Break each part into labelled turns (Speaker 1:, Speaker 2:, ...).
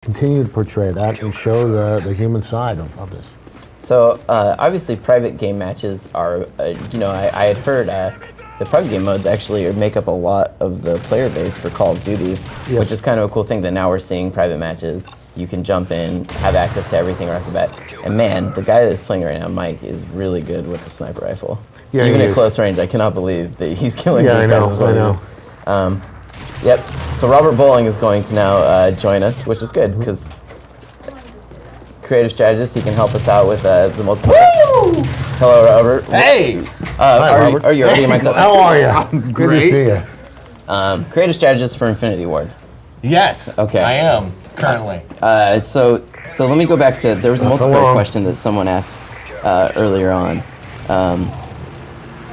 Speaker 1: Continue to portray that and show the human side of this.
Speaker 2: So obviously private game matches are, I had heard the private game modes actually make up a lot of the player base for Call of Duty,
Speaker 1: yes.
Speaker 2: Which is kind of a cool thing that now we're seeing private matches. You can jump in, have access to everything right off the bat. And man, the guy that's playing right now, Mike, is really good with the sniper rifle.
Speaker 1: Yeah,
Speaker 2: even at close range, I cannot believe that he's killing these guys as well.
Speaker 1: I know.
Speaker 2: Yep. So Robert Bowling is going to now join us, which is good because creative strategist, he can help us out with the multiple. Woo! Hello, Robert.
Speaker 3: Hey.
Speaker 1: Hi, Robert.
Speaker 2: Are you already mic'd up?
Speaker 1: How are you?
Speaker 3: I'm
Speaker 1: Good to see you.
Speaker 2: Creative strategist for Infinity Ward.
Speaker 3: Yes.
Speaker 2: Okay.
Speaker 3: I am currently.
Speaker 2: So let me go back to, there was a multiplayer question that someone asked earlier on.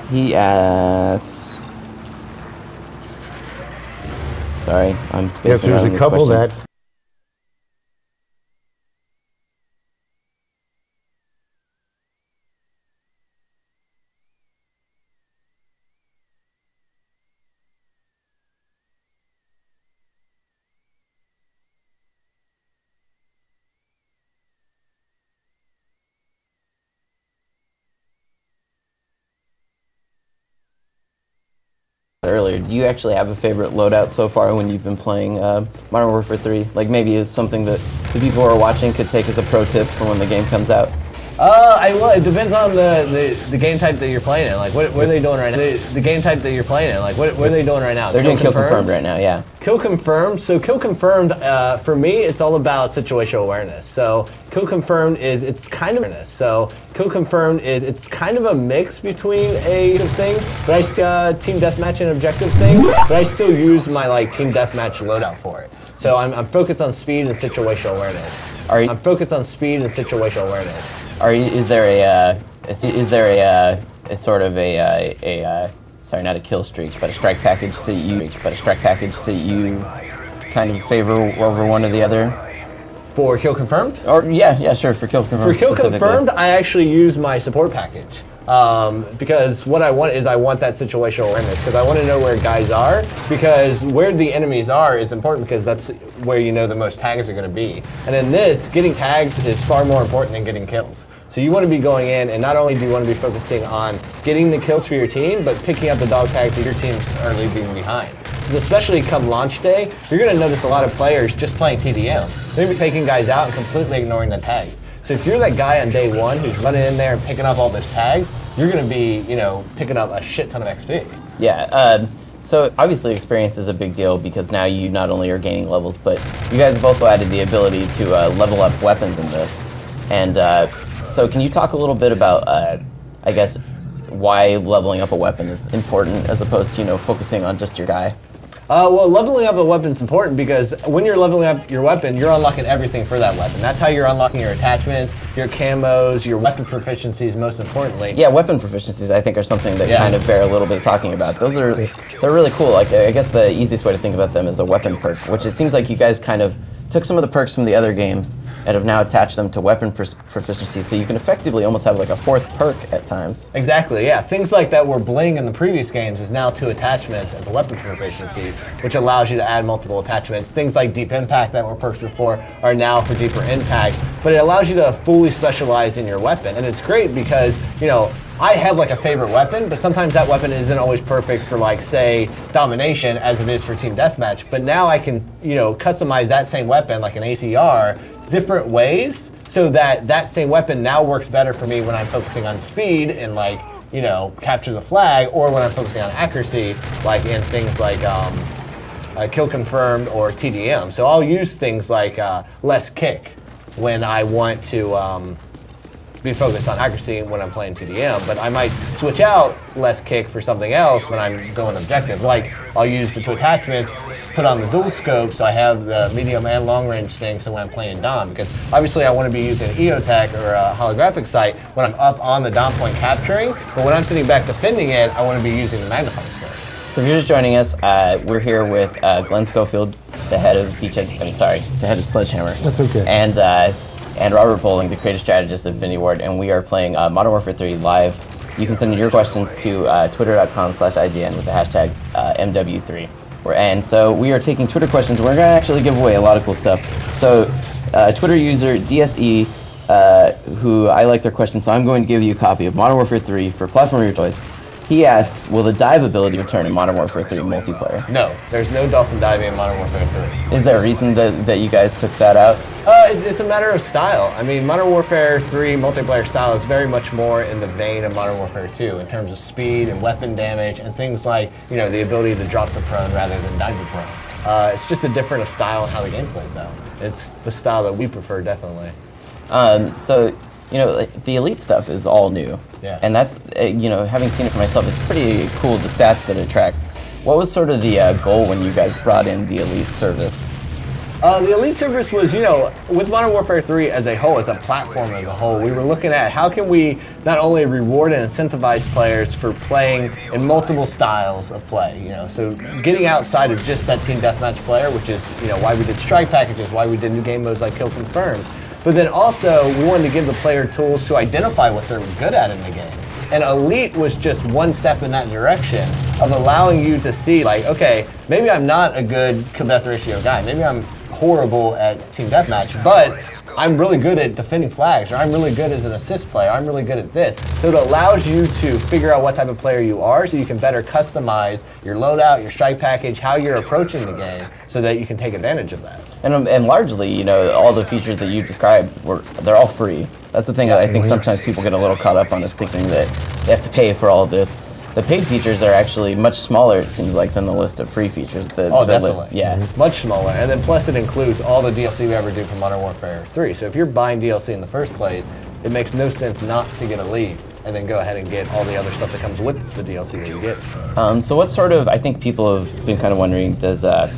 Speaker 2: He asks, sorry, I'm spacing
Speaker 1: Yes, there's
Speaker 2: out on
Speaker 1: a
Speaker 2: this
Speaker 1: couple
Speaker 2: question.
Speaker 1: that.
Speaker 2: Earlier, do you actually have a favorite loadout so far when you've been playing Modern Warfare 3? Like maybe it's something that the people who are watching could take as a pro tip for when the game comes out?
Speaker 3: It depends on the game type that you're playing in. Like, what are they doing right now? The game type that you're playing in. Like, what are they doing right now?
Speaker 2: They're doing Kill Confirmed right now, yeah.
Speaker 3: Kill Confirmed. So Kill Confirmed, for me, it's all about situational awareness. So Kill Confirmed it's kind of a mix between a thing, but I still team deathmatch and objective thing, but I still use my team deathmatch loadout for it. So I'm focused on speed and situational awareness. I'm focused on speed and situational awareness.
Speaker 2: Is there a sort of sorry, not a kill streak, but a strike package that you kind of favor over one or the other?
Speaker 3: For Kill Confirmed?
Speaker 2: Or yeah, sure, for Kill Confirmed.
Speaker 3: For Kill Confirmed, I actually use my support package. Because what I want that situational awareness, because I want to know where guys are, because where the enemies are is important because that's where you know the most tags are going to be. And in this, getting tags is far more important than getting kills. So you want to be going in, and not only do you want to be focusing on getting the kills for your team, but picking up the dog tags that your teams are leaving behind. Especially come launch day, you're going to notice a lot of players just playing TDM. They're going to be taking guys out and completely ignoring the tags. So if you're that guy on day one who's running in there and picking up all those tags, you're going to be, picking up a shit ton of XP.
Speaker 2: Yeah. So obviously experience is a big deal because now you not only are gaining levels, but you guys have also added the ability to level up weapons in this. And so can you talk a little bit about, I guess, why leveling up a weapon is important as opposed to, focusing on just your guy?
Speaker 3: Well, leveling up a weapon is important because when you're leveling up your weapon, you're unlocking everything for that weapon. That's how you're unlocking your attachments, your camos, your weapon proficiencies, most importantly.
Speaker 2: Yeah, weapon proficiencies I think are something that kind of bear a little bit of talking about. They're really cool. Like I guess the easiest way to think about them is a weapon perk, which it seems like you guys kind of took some of the perks from the other games and have now attached them to weapon proficiency, so you can effectively almost have like a fourth perk at times.
Speaker 3: Exactly, yeah. Things like that were bling in the previous games is now 2 attachments as a weapon proficiency, which allows you to add multiple attachments. Things like deep impact that were perks before are now for deeper impact, but it allows you to fully specialize in your weapon. And it's great because, I have like a favorite weapon, but sometimes that weapon isn't always perfect for say domination as it is for team deathmatch. But now I can, customize that same weapon like an ACR different ways so that same weapon now works better for me when I'm focusing on speed and capture the flag, or when I'm focusing on accuracy, like in things like Kill Confirmed or TDM. So I'll use things like less kick when I want to be focused on accuracy when I'm playing TDM, but I might switch out less kick for something else when I'm going objective. Like I'll use the 2 attachments, put on the dual scope so I have the medium and long range thing so when I'm playing Dom, because obviously I want to be using EOTech or a holographic sight when I'm up on the Dom point capturing, but when I'm sitting back defending it, I want to be using the magnifying scope.
Speaker 2: So if you're just joining us, we're here with Glenn Schofield, the head of the head of Sledgehammer.
Speaker 1: That's okay.
Speaker 2: And Robert Bowling, the creative strategist of Infinity Ward, and we are playing Modern Warfare 3 live. You can send your questions to twitter.com/IGN with the hashtag MW3. And so we are taking Twitter questions. We're going to actually give away a lot of cool stuff. So Twitter user DSE, who I like their question, so I'm going to give you a copy of Modern Warfare 3 for platform of your choice. He asks, will the dive ability return in Modern Warfare 3 multiplayer?
Speaker 3: No, there's no dolphin diving in Modern Warfare 3.
Speaker 2: Is there a reason that you guys took that out?
Speaker 3: It's a matter of style. I mean, Modern Warfare 3 multiplayer style is very much more in the vein of Modern Warfare 2 in terms of speed and weapon damage and things like, the ability to drop the prone rather than dive the prone. It's just a different style in how the game plays out. It's the style that we prefer, definitely.
Speaker 2: So, the Elite stuff is all new.
Speaker 3: Yeah.
Speaker 2: And that's, having seen it for myself, it's pretty cool, the stats that it tracks. What was sort of the goal when you guys brought in the Elite service?
Speaker 3: The Elite service was, with Modern Warfare 3 as a whole, as a platform as a whole, we were looking at how can we not only reward and incentivize players for playing in multiple styles of play, so getting outside of just that team deathmatch player, which is, why we did strike packages, why we did new game modes like Kill Confirmed. But then also, we wanted to give the player tools to identify what they're good at in the game. And Elite was just one step in that direction of allowing you to see, like, okay, maybe I'm not a good kill-death ratio guy. Maybe I'm horrible at team deathmatch, but I'm really good at defending flags, or I'm really good as an assist player, I'm really good at this. So it allows you to figure out what type of player you are so you can better customize your loadout, your strike package, how you're approaching the game so that you can take advantage of that.
Speaker 2: And largely, all the features that you described, they're all free. That's the thing that I think sometimes people get a little caught up on, is thinking that they have to pay for all of this. The paid features are actually much smaller, it seems like, than the list of free features. The
Speaker 3: Definitely.
Speaker 2: List, yeah.
Speaker 3: Much smaller. And then plus it includes all the DLC we ever do for Modern Warfare 3. So if you're buying DLC in the first place, it makes no sense not to get Elite and then go ahead and get all the other stuff that comes with the DLC that you get.
Speaker 2: So what sort of, I think people have been kind of wondering, here's a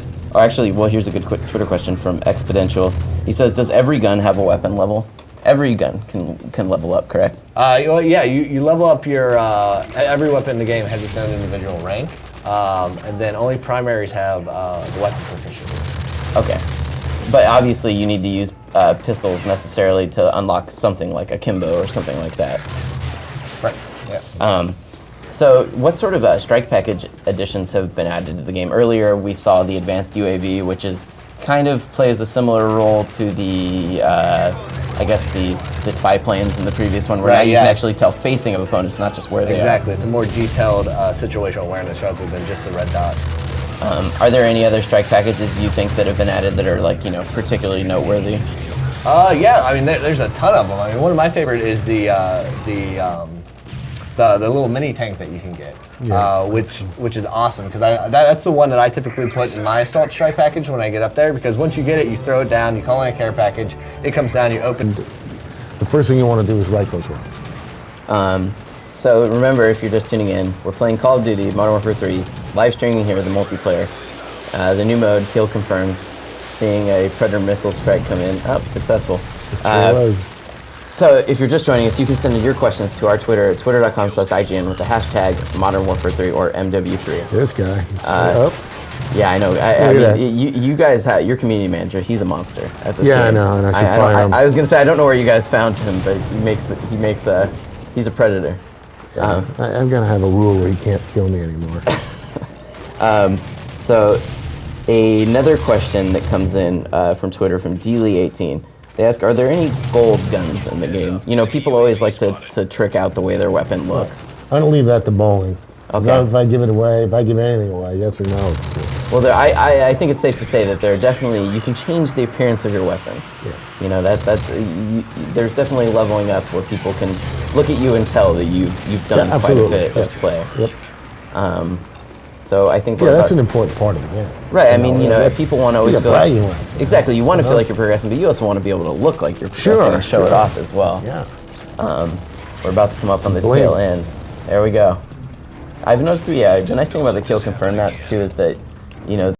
Speaker 2: good quick Twitter question from Exponential. He says, does every gun have a weapon level? Every gun can level up, correct?
Speaker 3: Yeah, you level up your, every weapon in the game has its own individual rank, and then only primaries have the weapon proficiency.
Speaker 2: Okay. But obviously you need to use pistols necessarily to unlock something like a Kimbo or something like that.
Speaker 3: Right, yeah.
Speaker 2: So what sort of strike package additions have been added to the game? Earlier we saw the advanced UAV, which is kind of plays a similar role to the, I guess, the spy planes in the previous one, where now you can actually tell facing of opponents, not just where they are.
Speaker 3: Exactly, it's a more detailed situational awareness rather than just the red dots.
Speaker 2: Are there any other strike packages you think that have been added that are, like, particularly noteworthy?
Speaker 3: Yeah, I mean, there's a ton of them. I mean, one of my favorite is the little mini tank that you can get, which is awesome, because that's the one that I typically put in my assault strike package when I get up there, because once you get it, you throw it down, you call in a care package, it comes down, you open.
Speaker 1: The first thing you want to do is right those wrong.
Speaker 2: So remember, if you're just tuning in, we're playing Call of Duty Modern Warfare 3, live streaming here, the multiplayer. The new mode, Kill Confirmed, seeing a Predator missile strike come in. Oh, successful.
Speaker 1: It sure was.
Speaker 2: So if you're just joining us, you can send in your questions to our Twitter at twitter.com/IGN with the hashtag Modern Warfare 3 or MW3.
Speaker 1: This guy.
Speaker 2: Yeah, I know. I mean, you guys have your community manager. He's a monster at this game.
Speaker 1: I know, and I should find him.
Speaker 2: I was gonna say I don't know where you guys found him, but he's a predator.
Speaker 1: I'm gonna have a rule where he can't kill me anymore.
Speaker 2: So another question that comes in from Twitter from Deely18. They ask, are there any gold guns in the game? People always like to trick out the way their weapon looks.
Speaker 1: I'm gonna leave that to bowling.
Speaker 2: Okay.
Speaker 1: If I give it away, if I give anything away, yes or no.
Speaker 2: Well, I think it's safe to say that there are definitely, you can change the appearance of your weapon.
Speaker 1: Yes.
Speaker 2: There's definitely leveling up where people can look at you and tell that you've done quite a bit of play.
Speaker 1: Yep.
Speaker 2: So I think
Speaker 1: that's an important part of the game.
Speaker 2: Right. I mean, people want to always feel
Speaker 1: like
Speaker 2: exactly. You want to feel like you're progressing, but you also want to be able to look like you're progressing and show it off as well.
Speaker 1: Yeah.
Speaker 2: We're about to come up on the tail end. There we go. I've noticed the nice thing about the Kill Confirm maps too is that